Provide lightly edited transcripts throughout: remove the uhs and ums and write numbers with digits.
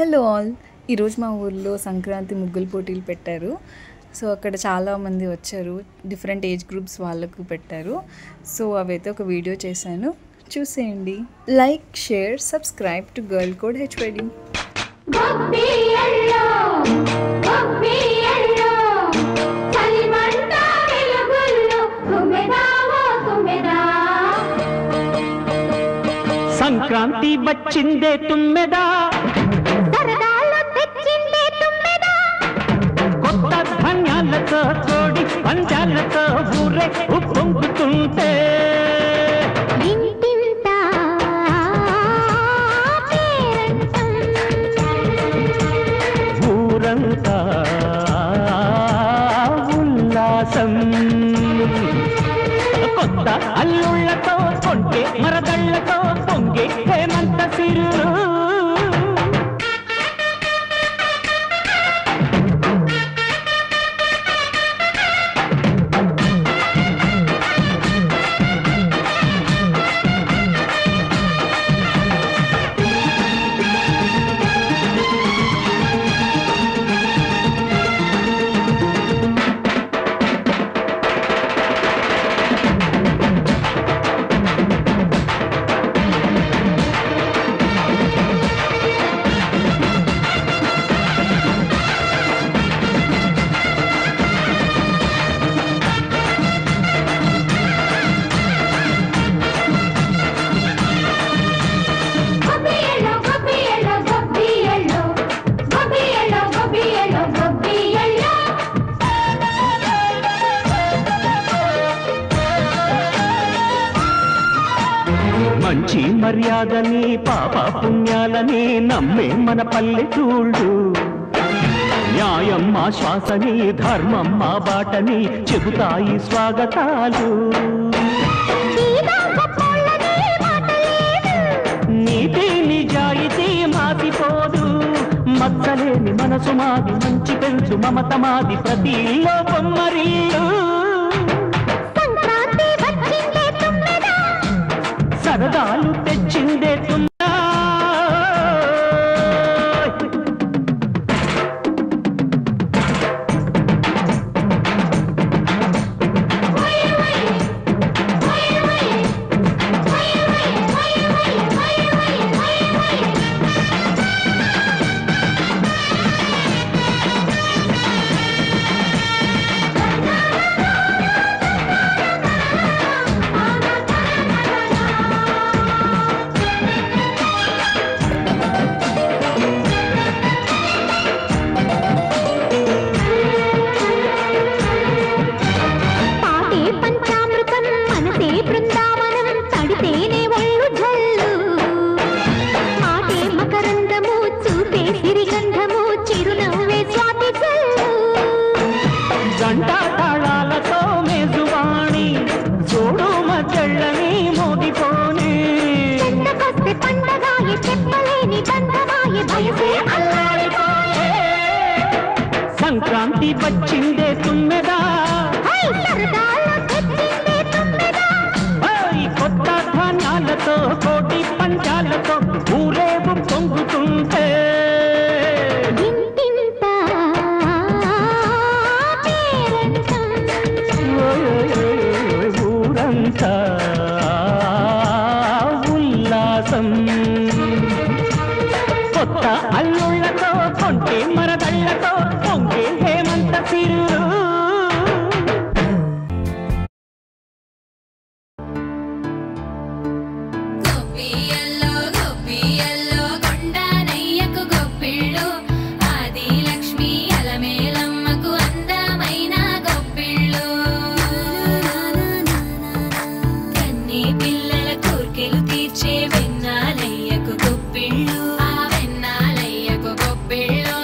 Hello all. ఈరోజు మా ఊర్లో సంక్రాంతి ముగ్గుల పోటీలు పెట్టారు. సో అక్కడ చాలామంది వచ్చారు, డిఫరెంట్ ఏజ్ గ్రూప్స్ వాళ్ళకు పెట్టారు. సో అవైతే ఒక వీడియో చేశాను, చూసేయండి. Like, share, subscribe to girl code HYD. Sankranti వచ్చిందే తుమ్మెదా, సరదాలు తెచ్చిందే తుమ్మెదా, కొత్త ధాన్యాలతో కోడి పంజాలతో ఊరే ఉప్పొంగుతుంటే ఇంటింతా పేరంటం, ఊరంతా ఉల్లాసం. కొత్త అల్లుళ్ళతో కొంటే మరదళ్ళతో పొంగే హేమంత సిరు. మంచి మర్యాదని పాప పుణ్యాలని నమ్మే మన పల్లెటూళ్ళు, న్యాయం మా శ్వాసని ధర్మం మా బాటని చెబుతాయి స్వాగతాలు. నీతి నిజాయితీ మాసిపోదు, మచ్చలేని మనసు మాది, మంచి పెంచు మమత మాది, ప్రతి లోపం మరీలు. సరదాలు తెచ్చిందే తుమ్మెదా, గంట తాళాలతో మేజువాణి చూడు మధ్యళ్ళని మోగిపోని. సంక్రాంతి వచ్చిందే తుమ్మెదా, కొత్త ధాన్యాలతో కోటి పంచాలతో ఊరేగు పొంగుతుంటే ఊరంతా ఉల్లాసం. కొత్త అల్లుళ్ళతో కొంటే మరదళ్ళతో పొంగే హేమంత సిరు. వెన్నాలయ్యకు గొప్పిళ్ళు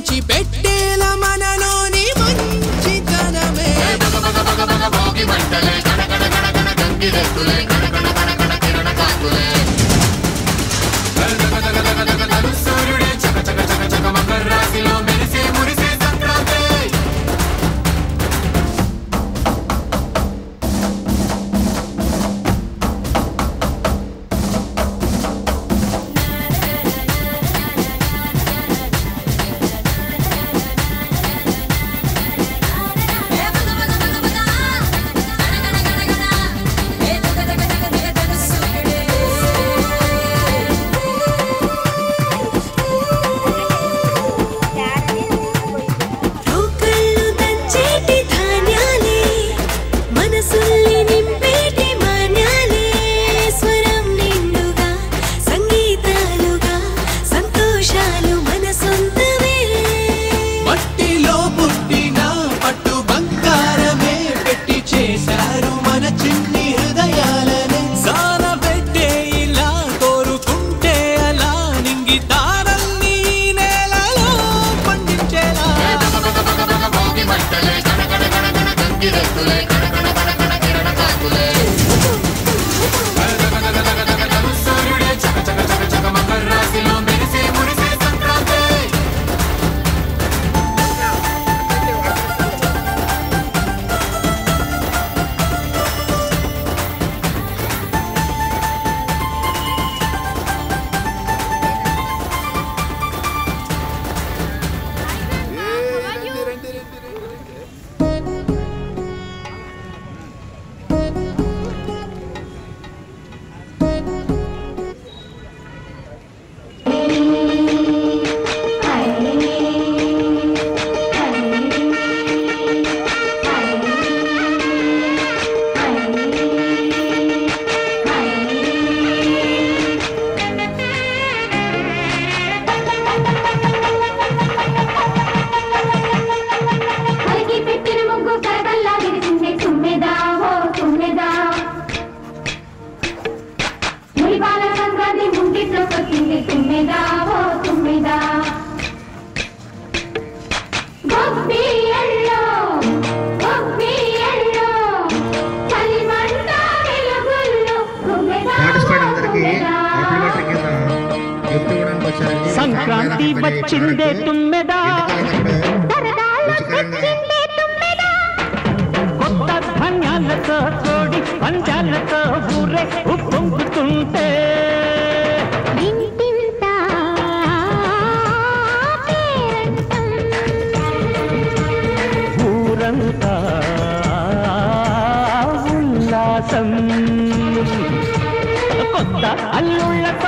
పంచి పెట్టేల మనలోని మంచితనమే సూర్యుడే చక చక చక చక మకర రాశిలో మెరిసే మురిసే సంక్రాంతి సంక్రాంతి వచ్చిందే తుమ్మెదా కొత్త ధాన్యాలతో కోడి పంచాలతో ఊరే ఉప్పొంగుతుంటే ఊరంతా ఉల్లాసం కొత్త అల్లుళ్ళతో